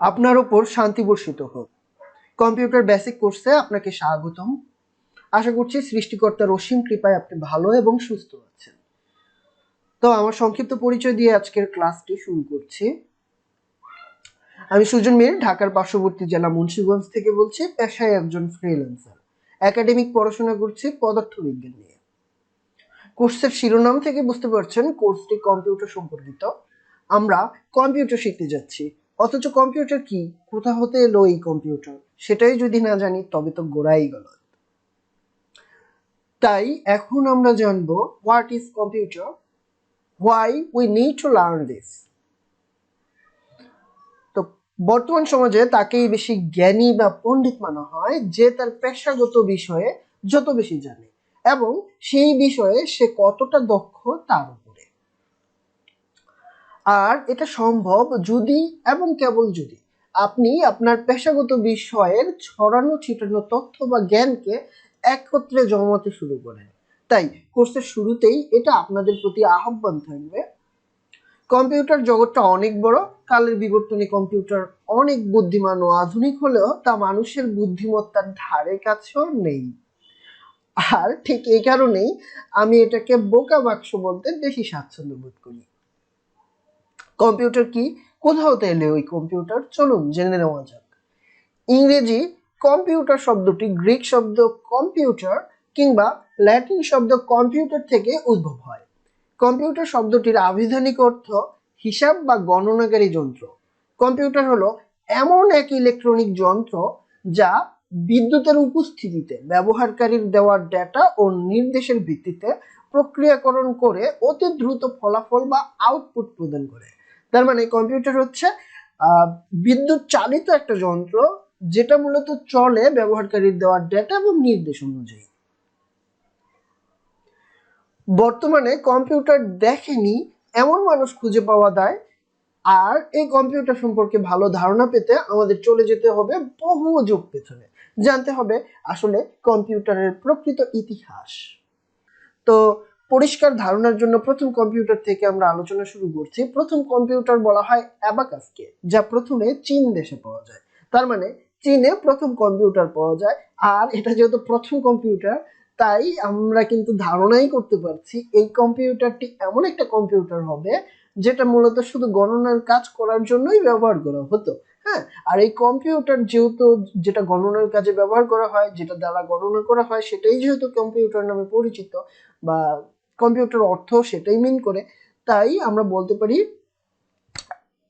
আপনার উপর শান্তি বর্ষিত হোক। কম্পিউটার বেসিক কোর্সে আপনাকে স্বাগতম। আশা করছি সৃষ্টিকর্তার অসীম কৃপায় আপনি ভালো এবং সুস্থ আছেন। তো আমার সংক্ষিপ্ত পরিচয় দিয়ে আজকের ক্লাসটি শুরু করছি। আমি সুজন মীর, ঢাকার পার্শ্ববর্তী জেলা মুন্সিগঞ্জ থেকে বলছি। পেশায় একজন ফ্রিল্যান্সার। একাডেমিক পড়াশোনা করছি পদার্থবিজ্ঞান নিয়ে। কোর্সের শিরোনাম থেকে বুঝতে পারছেন কোর্সটি কম্পিউটার সম্পর্কিত। আমরা কম্পিউটার শিখতে যাচ্ছি, অথচ কম্পিউটার কি, কোথা হতে এলো এই কম্পিউটার, সেটাই যদি না জানি তবে তো গোড়াই গলদ। তাই এখন আমরা জানবো what is computer, why we need to learn this. তো বর্তমান সমাজে তাকেই বেশি জ্ঞানী বা পণ্ডিত মানা হয় যে তার পেশাগত বিষয়ে যত বেশি জানে এবং সেই বিষয়ে সে কতটা দক্ষ তার উপরে। আর এটা সম্ভব যদি এবং কেবল যদি আপনি আপনার পেশাগত বিষয়ের ছড়ানো ছিটানো তথ্য বা জ্ঞানকে একত্রে জমাতে শুরু করেন। তাই কোর্সের শুরুতেই এটা আপনাদের প্রতি আহ্বান থাকবে। কম্পিউটার জগৎটা অনেক বড়। কালের বিবর্তনে কম্পিউটার অনেক বুদ্ধিমান ও আধুনিক হলেও তা মানুষের বুদ্ধিমত্তার ধারে কাছেও নেই। আর ঠিক এই কারণেই আমি এটাকে বোকা বাক্স বলতে বেশি স্বাচ্ছন্দ্য বোধ করি। কম্পিউটার কি, কোথা হতে এলে ওই কম্পিউটার, চলুন জেনে নেওয়া যাক। ইংরেজি কম্পিউটার শব্দটি গ্রিক শব্দ কম্পিউটার কিংবা ল্যাটিন শব্দ কম্পিউটার থেকে উদ্ভব হয়। কম্পিউটার শব্দটির আবিধানিক অর্থ হিসাব বা গণনাকারী যন্ত্র। কম্পিউটার হলো এমন এক ইলেকট্রনিক যন্ত্র যা বিদ্যুতের উপস্থিতিতে ব্যবহারকারীর দেওয়া ডেটা ও নির্দেশের ভিত্তিতে প্রক্রিয়াকরণ করে অতি দ্রুত ফলাফল বা আউটপুট প্রদান করে। তার মানে কম্পিউটার হচ্ছে বিদ্যুৎ চালিত একটা যন্ত্র যেটা মূলত চলে ব্যবহারকারীর দেওয়া ডেটা এবং নির্দেশ অনুযায়ী। বর্তমানে কম্পিউটার দেখেনি এমন মানুষ খুঁজে পাওয়া যায়। আর এই কম্পিউটার সম্পর্কে ভালো ধারণা পেতে আমাদের চলে যেতে হবে বহু যুগ পেছনে, জানতে হবে আসলে কম্পিউটারের প্রকৃত ইতিহাস। তো পরিষ্কার ধারণার জন্য প্রথম কম্পিউটার থেকে আমরা আলোচনা শুরু করছি। প্রথম কম্পিউটার বলা হয় অ্যাবাকাসকে, যা প্রথমে চীন দেশে পাওয়া যায়। তার মানে চীনে প্রথম কম্পিউটার পাওয়া যায়। আর এটা যেহেতু প্রথম কম্পিউটার, তাই আমরা কিন্তু ধারণাই করতে পারছি এই কম্পিউটারটি এমন একটা কম্পিউটার হবে যেটা মূলত শুধু গণনার কাজ করার জন্যই ব্যবহার করা হতো। হ্যাঁ, আর এই কম্পিউটার যেহেতু যেটা গণনার কাজে ব্যবহার করা হয়, যেটা দ্বারা গণনা করা হয়, সেটাই যেহেতু কম্পিউটার নামে পরিচিত বা কম্পিউটার অর্থ সেটাই মিন করে, তাই আমরা বলতে পারি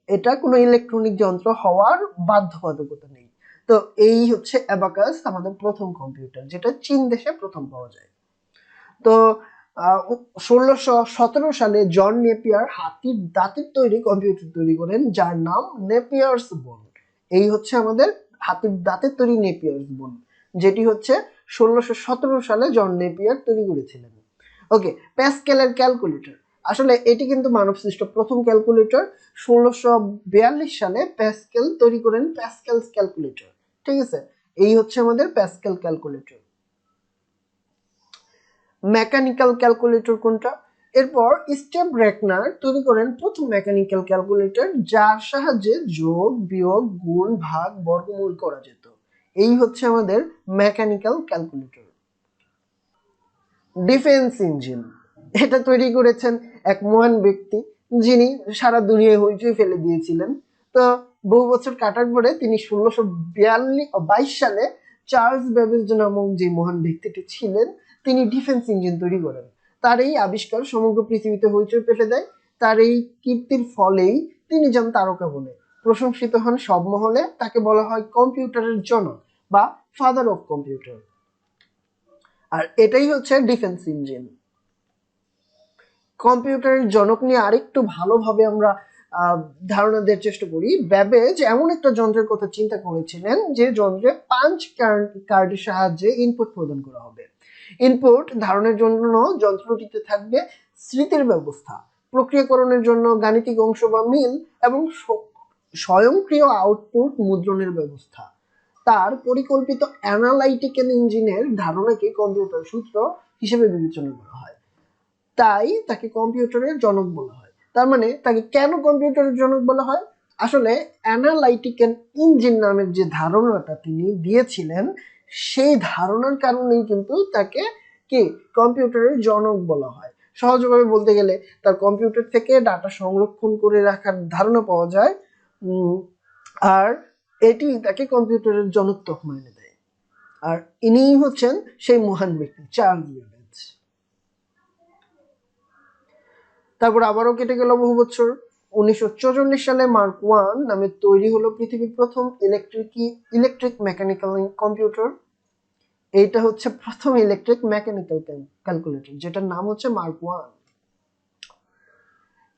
এটা কোনো ইলেকট্রনিক যন্ত্র হওয়ার বাধ্যবাধকতা নেই। তো এই হচ্ছে অ্যাবাকাস, আমাদের প্রথম কম্পিউটার, যেটা চীন দেশে প্রথম পাওয়া যায়। তো 1617 সালে জন নেপিয়ার হাতির দাঁতের তৈরি কম্পিউটার তৈরি করেন, যার নাম নেপিয়ার্স বোন। এই হচ্ছে আমাদের হাতির দাঁতের তৈরি নেপিয়ার্স বোন, যেটি হচ্ছে 1617 সালে জন নেপিয়ার তৈরি করেছিলেন। ওকে, প্যাসকেলের ক্যালকুলেটর, আসলে এটি কিন্তু মানব সৃষ্ট প্রথম ক্যালকুলেটর। 1642 সালে প্যাসকেল তৈরি করেন প্যাসকেলস ক্যালকুলেটর। ঠিক আছে, এই হচ্ছে আমাদের প্যাসকেল ক্যালকুলেটর। মেকানিক্যাল ক্যালকুলেটর কোনটা? এরপর স্টেপ রেকনার তৈরি করেন প্রথম মেকানিক্যাল ক্যালকুলেটর, যার সাহায্যে যোগ বিয়োগ গুণ ভাগ বর্গমূল করা যেত। এই হচ্ছে আমাদের মেকানিক্যাল ক্যালকুলেটর। ডিফেন্স ইঞ্জিন, এটা তৈরি করেছেন এক মহান ব্যক্তি, যিনি সারা দুনিয়ায় হইচই ফেলে দিয়েছিলেন। তো বহু বছর কাটার পরে তিনি 1622 সালে চার্লস বেবেজ নামক যে মহান ব্যক্তিটি ছিলেন, তিনি ডিফেন্স ইঞ্জিন তৈরি করেন। তার এই আবিষ্কার সমগ্র পৃথিবীতে হইচই ফেলে দেয়। তার এই কীর্তির ফলেই তিনি যেন তারকা বলে প্রশংসিত হন সব মহলে। তাকে বলা হয় কম্পিউটারের জনক বা ফাদার অফ কম্পিউটার। আর এটাই হচ্ছে ডিফেন্স ইঞ্জিন। কম্পিউটারের জনক নিয়ে আরেকটু ভালোভাবে আমরা ধারণা দেওয়ার চেষ্টা করি। ব্যাবেজ এমন একটা যন্ত্রের কথা চিন্তা করেছিলেন যে যন্ত্রে পাঞ্চ কার্ডের সাহায্যে ইনপুট প্রদান করা হবে। ইনপুট ধারণের জন্য যন্ত্রটিতে থাকবে স্মৃতির ব্যবস্থা, প্রক্রিয়াকরণের জন্য গাণিতিক অংশ বা মিল, এবং স্বয়ংক্রিয় আউটপুট মুদ্রণের ব্যবস্থা। তার পরিকল্পিত অ্যানালাইটিক্যাল ইঞ্জিনের ধারণাকে কম্পিউটার সূত্র হিসেবে বিবেচনা করা হয়। তাই তাকে কম্পিউটারের জনক বলা হয়। তার মানে তাকে কেন কম্পিউটারের জনক বলা হয়? আসলে অ্যানালাইটিক্যাল ইঞ্জিন নামের যে ধারণাটা তিনি দিয়েছিলেন, সেই ধারণার কারণেই কিন্তু তাকে কি কম্পিউটারের জনক বলা হয়। সহজভাবে বলতে গেলে তার কম্পিউটার থেকে ডাটা সংরক্ষণ করে রাখার ধারণা পাওয়া যায়, আর এটি তাকে কম্পিউটারের জনক তকমা এনে দেয়। আর ইনিই হচ্ছেন সেই মহান ব্যক্তি চার্লস বেবেজ। তারপর আবারও কেটে গেল বহু বছর। 1944 সালে মার্ক ওয়ান নামে তৈরি হলো পৃথিবীর প্রথম ইলেকট্রিক মেকানিক্যাল কম্পিউটার। এইটা হচ্ছে প্রথম ইলেকট্রিক মেকানিক্যাল ক্যালকুলেটর, যেটার নাম হচ্ছে মার্ক ওয়ান।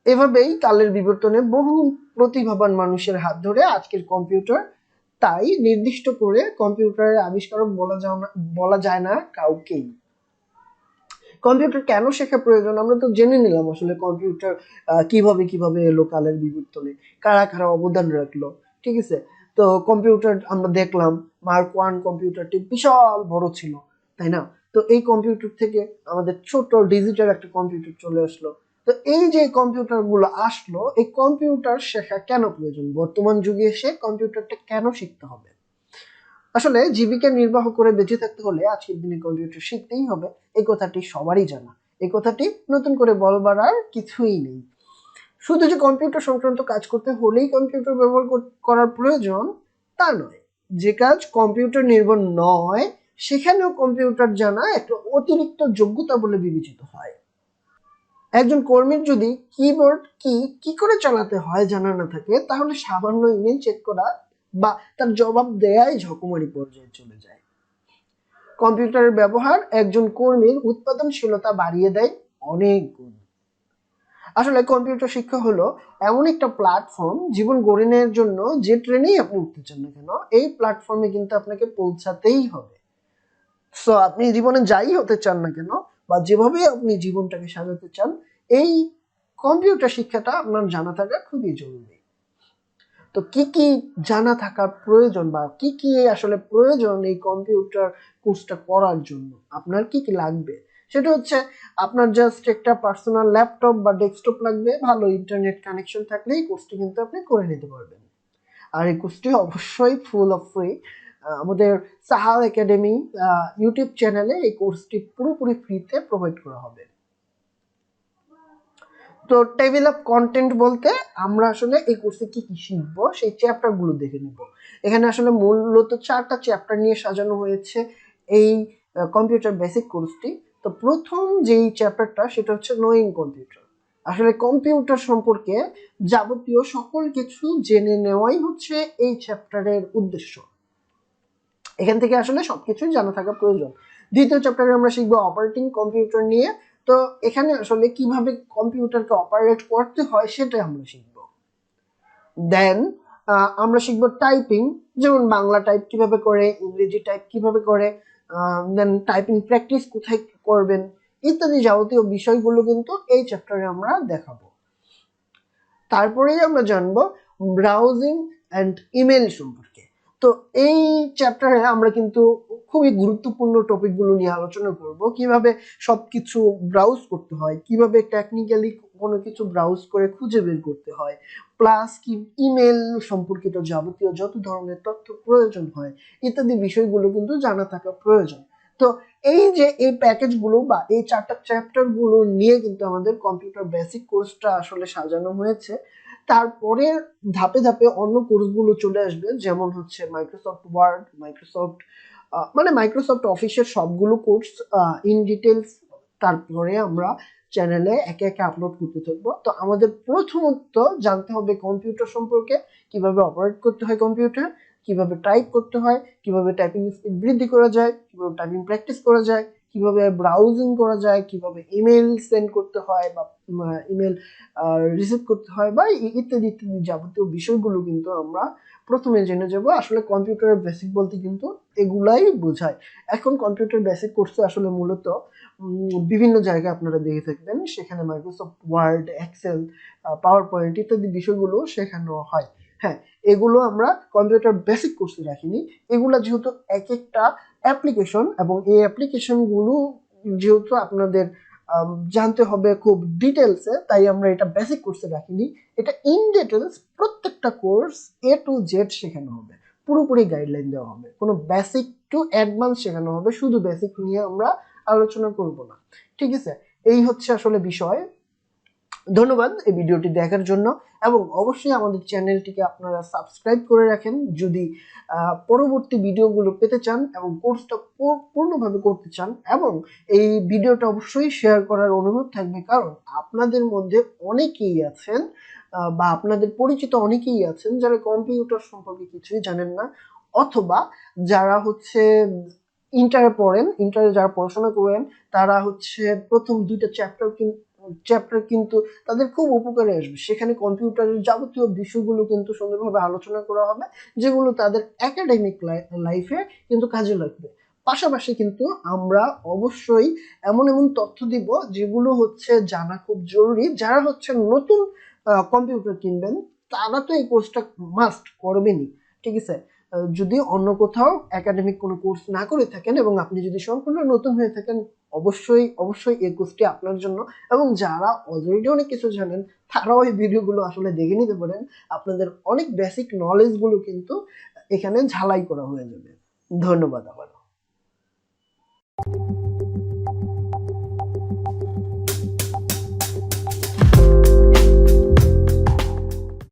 এভাবেই কালের বিবর্তনে বহু প্রতিভাবান মানুষের হাত ধরে আজকের কম্পিউটার। তাই নির্দিষ্ট করে কম্পিউটারের আবিষ্কারক বলা যায় না কাউকেই। কম্পিউটার কেন শেখা প্রয়োজন আমরা তো জেনে নিলাম। আসলে কম্পিউটার কিভাবে এলো কালের বিবর্তনে, কারা কারা অবদান রাখলো, ঠিক আছে। তো কম্পিউটার আমরা দেখলাম মার্ক ওয়ান কম্পিউটারটি বিশাল বড় ছিল, তাই না? তো এই কম্পিউটার থেকে আমাদের ছোট ডিজিটাল একটা কম্পিউটার চলে আসলো। তো এই যে কম্পিউটার গুলো আসলো, এই কম্পিউটার শেখা কেন প্রয়োজন, বর্তমান যুগে এসে কম্পিউটারটা কেন শিখতে হবে? আসলে জীবিকা নির্বাহ করে বেঁচে থাকতে হলে আজকের দিনে কম্পিউটার শিখতেই হবে, এই কথাটি সবারই জানা। এই কথাটি নতুন করে বলবার আর কিছুই নেই। শুধু যে কম্পিউটার সংক্রান্ত কাজ করতে হলেই কম্পিউটার ব্যবহার করার প্রয়োজন তা নয়। যে কাজ কম্পিউটার নির্ভর নয় সেখানেও কম্পিউটার জানা একটা অতিরিক্ত যোগ্যতা বলে বিবেচিত হয়। একজন কর্মীর যদি কিবোর্ড কি করে চালাতে হয় জানা না থাকে, তাহলে সামান্য ইমেল চেক করা বা তার জবাব দেয়াই ঝকমারি পর্যায়ে চলে যায়। কম্পিউটারের ব্যবহার একজন কর্মীর উৎপাদনশীলতা বাড়িয়ে দেয় অনেক গুণ। আসলে কম্পিউটার শিক্ষা হলো এমন একটা প্ল্যাটফর্ম, জীবন গড়ে নেওয়ার জন্য যে ট্রেনেই আপনি উঠতে চান না কেন, এই প্ল্যাটফর্মে কিন্তু আপনাকে পৌঁছাতেই হবে। সো আপনি জীবনে যাই হতে চান না কেন বা যেভাবে আপনি জীবনটাকে সাজাতে চান, এই কম্পিউটার শিক্ষাটা আপনার জানা থাকা খুবই জরুরি। তো কি জানা থাকার প্রয়োজন বা কি আসলে প্রয়োজন এই কম্পিউটার কোর্সটা করার জন্য, আপনার কি লাগবে? সেটা হচ্ছে আপনার জাস্ট একটা পার্সোনাল ল্যাপটপ বা ডেস্কটপ লাগবে, ভালো ইন্টারনেট কানেকশন থাকলেই কোর্সটি কিন্তু আপনি করে নিতে পারবেন। আর এই কোর্সটি অবশ্যই ফুল অফ ফ্রি। আমাদের সাহাল একাডেমি ইউটিউব চ্যানেলে এই কোর্সটি পুরোপুরি ফ্রিতে প্রোভাইড করা হবে। তো টেবিল অফ কন্টেন্ট বলতে আমরা আসলে এই কোর্সে কি শিখবো সেই চ্যাপ্টার গুলো দেখে নিব। এখানে আসলে মূলত 4টা চ্যাপ্টার নিয়ে সাজানো হয়েছে এই কম্পিউটার বেসিক কোর্সটি। তো প্রথম যেই চ্যাপ্টারটা সেটা হচ্ছে নোয়িং কম্পিউটার। আসলে কম্পিউটার সম্পর্কে যাবতীয় সকল কিছু জেনে নেওয়াই হচ্ছে এই চ্যাপ্টারের উদ্দেশ্য। এখান থেকে আসলে সবকিছুই জানা থাকা প্রয়োজন। দ্বিতীয় চ্যাপ্টারে আমরা শিখবো অপারেটিং কম্পিউটার নিয়ে। তো এখানে আসলে কিভাবে কম্পিউটারকে অপারেট করতে হয় সেটা আমরা শিখবো। দেন আমরা শিখবো টাইপিং, যেমন বাংলা টাইপ কিভাবে করে, ইংরেজি টাইপ কিভাবে করে, দেন টাইপিং প্র্যাকটিস কোথায় করবেন, ইত্যাদি যাবতীয় বিষয়গুলো কিন্তু এই চ্যাপ্টারে আমরা দেখাবো। তারপরেই আমরা জানবো ব্রাউজিং অ্যান্ড ইমেল সম্পর্কে। তো এই চ্যাপ্টারে আমরা কিন্তু খুবই গুরুত্বপূর্ণ টপিকগুলো নিয়ে আলোচনা করব। কিভাবে সবকিছু ব্রাউজ করতে হয়, কিভাবে টেকনিক্যালি কোনো কিছু ব্রাউজ করে খুঁজে বের করতে হয়, প্লাস কি ইমেল সম্পর্কিত যাবতীয় যত ধরনের তথ্য প্রয়োজন হয় ইত্যাদি বিষয়গুলো কিন্তু জানা থাকা প্রয়োজন। তো এই যে এই প্যাকেজগুলো বা এই 4টা চ্যাপ্টার গুলো নিয়ে কিন্তু আমাদের কম্পিউটার বেসিক কোর্সটা আসলে সাজানো হয়েছে। তারপরে ধাপে ধাপে অন্য কোর্সগুলো চলে আসবে, যেমন হচ্ছে মাইক্রোসফট ওয়ার্ড, মাইক্রোসফট অফিসের সবগুলো কোর্স ইন ডিটেলস। তারপরে আমরা চ্যানেলে একে একে আপলোড করতে থাকবো। তো আমাদের প্রথমত জানতে হবে কম্পিউটার সম্পর্কে, কিভাবে অপারেট করতে হয় কম্পিউটার, কিভাবে টাইপ করতে হয়, কিভাবে টাইপিং স্পিড বৃদ্ধি করা যায়, কিভাবে টাইপিং প্র্যাকটিস করা যায়, কিভাবে ব্রাউজিং করা যায়, কিভাবে ইমেল সেন্ড করতে হয় বা ইমেল রিসিভ করতে হয় বা ইত্যাদি ইত্যাদি যাবতীয় বিষয়গুলো কিন্তু আমরা প্রথমে জেনে যাব। আসলে কম্পিউটারের বেসিক বলতে কিন্তু এগুলাই বোঝায়। এখন কম্পিউটার বেসিক কোর্সে আসলে মূলত বিভিন্ন জায়গায় আপনারা দেখে থাকবেন, সেখানে Microsoft Word, Excel, PowerPoint ইত্যাদি বিষয়গুলো শেখানো হয়। হ্যাঁ, এগুলো আমরা কম্পিউটার বেসিক কোর্সে রাখিনি। এগুলো যেহেতু এক একটা অ্যাপ্লিকেশন এবং এই অ্যাপ্লিকেশনগুলো যেহেতু আপনাদের জানতে হবে খুব ডিটেলসে, তাই আমরা এটা বেসিক কোর্সে রাখিনি। এটা ইন ডিটেলস প্রত্যেকটা কোর্স A to Z শেখানো হবে, পুরোপুরি গাইডলাইন দেওয়া হবে, কোনো বেসিক টু অ্যাডভান্স শেখানো হবে, শুধু বেসিক নিয়ে আমরা আলোচনা করব না। ঠিক আছে, এই হচ্ছে আসলে বিষয়। ধন্যবাদ এই ভিডিওটি দেখার জন্য, এবং অবশ্যই আমাদের চ্যানেলটিকে আপনারা সাবস্ক্রাইব করে রাখেন যদি পরবর্তী ভিডিওগুলো পেতে চান এবং কোর্সটা পূর্ণভাবে করতে চান। এবং এই ভিডিওটা অবশ্যই শেয়ার করার অনুরোধ থাকবে, কারণ আপনাদের মধ্যে অনেকেই আছেন বা আপনাদের পরিচিত অনেকেই আছেন যারা কম্পিউটার সম্পর্কে কিছুই জানেন না, অথবা যারা হচ্ছে ইন্টারে পড়েন, ইন্টারে যারা পড়াশোনা করেন, তারা হচ্ছে প্রথম 2টা চ্যাপ্টার কিন্তু তাদের খুব উপকারে আসবে। সেখানে কম্পিউটারের যাবতীয় বিষয়গুলো কিন্তু সুন্দরভাবে আলোচনা করা হবে, যেগুলো তাদের একাডেমিক লাইফে কিন্তু কাজে লাগবে। পাশাপাশি কিন্তু আমরা অবশ্যই এমন এমন তথ্য দিব যেগুলো হচ্ছে জানা খুব জরুরি। যারা হচ্ছে নতুন কম্পিউটার কিনবেন তারা তো এই কোর্সটা মাস্ট করবেনই। ঠিক আছে, যদি অন্য কোথাও একাডেমিক কোনো কোর্স না করে থাকেন এবং আপনি যদি সম্পূর্ণ নতুন হয়ে থাকেন, অবশ্যই অবশ্যই এই কোর্সটি আপনার জন্য। এবং যারা অলরেডি অনেক কিছু জানেন তারাও এই ভিডিওগুলো আসলে দেখে নিতে পারেন, আপনাদের অনেক বেসিক নলেজগুলো কিন্তু এখানে ঝালাই করা হয়ে যাবে। ধন্যবাদ আবার।